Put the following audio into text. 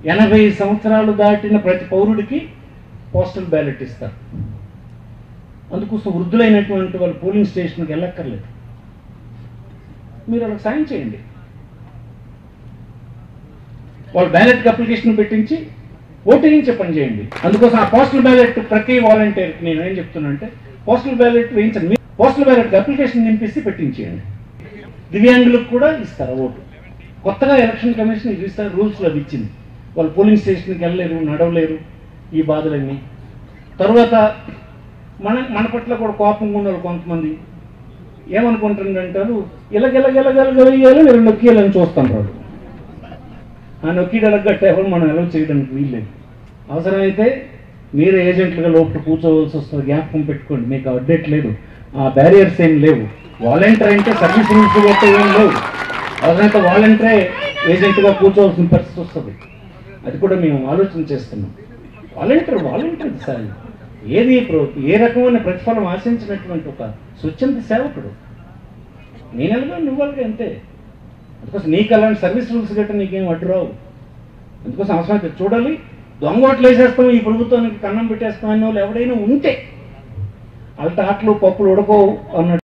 80 సంవత్సరాలు దాటిన ప్రతి పౌరుడికి పోస్టల్ బ్యాలెట్ ఇస్తారు. అందుకోసం వృద్ధులైనటువంటి వాళ్ళు పోలింగ్ స్టేషన్కి వెళ్ళక్కర్లేదు. మీరు వాళ్ళకి సాయం చేయండి. వాళ్ళు బ్యాలెట్కి అప్లికేషన్ పెట్టించి ఓటేయించే పని చేయండి. అందుకోసం ఆ పోస్టల్ బ్యాలెట్ ప్రతి వాలంటీర్కి నేను ఏం చెప్తున్నా అంటే పోస్టల్ బ్యాలెట్ వేయించండి. పోస్టల్ బ్యాలెట్కి అప్లికేషన్ నింపిస్తే పెట్టించేయండి. దివ్యాంగులకు కూడా ఇస్తారు ఓటు. కొత్తగా ఎలక్షన్ కమిషన్ ఇది ఇస్తారు, రూల్స్లో అది ఇచ్చింది. వాళ్ళు పోలింగ్ స్టేషన్కి వెళ్ళలేరు, నడవలేరు, ఈ బాధలన్నీ. తర్వాత మన పట్ల కూడా కోపంగా ఉన్న వాళ్ళు కొంతమంది ఏమనుకుంటారంటారు, ఇలాగెలగెలగెలగెలగేయాలి మీరు నొక్కియాలని చూస్తుంటారు. ఆ నొక్కిడలగట్టేవాళ్ళు మనం ఎలా చేయడానికి వీల్లేదు. అవసరమైతే మీరే ఏజెంట్లుగా లోపల కూర్చోవలసి వస్తుంది. జ్ఞాపకం పెట్టుకోండి, మీకు అప్డేట్ లేదు, ఆ బ్యారియర్స్ ఏం లేవు. వాలంటీర్ అంటే సర్వీస్ రూల్స్ బట్టి ఏం లేవు. అవసరమైతే వాలంటీరే ఏజెంట్గా కూర్చోవలసిన పరిస్థితి వస్తుంది. అది కూడా మేము ఆలోచన చేస్తున్నాం. వాలంటీర్ సార్ ఏది ఏ రకమైన ప్రతిఫలం ఆశించినటువంటి ఒక స్వచ్ఛంద సేవకుడు. నేనెలాగా నువ్వుగా అంతే. అందుకోసం నీకు అలాంటి సర్వీస్ రూల్స్ గట్రా నీకేం అడ్డు రావు. అందుకోసం అవసరమైతే చూడాలి. దొంగ ఓట్లు వేసేస్తాం, ఈ ప్రభుత్వానికి కన్నం పెట్టేస్తాం అనే వాళ్ళు ఎవడైనా ఉంటే వాళ్ళ ఆటలు పప్పులు ఉడకవు అన్నట్టు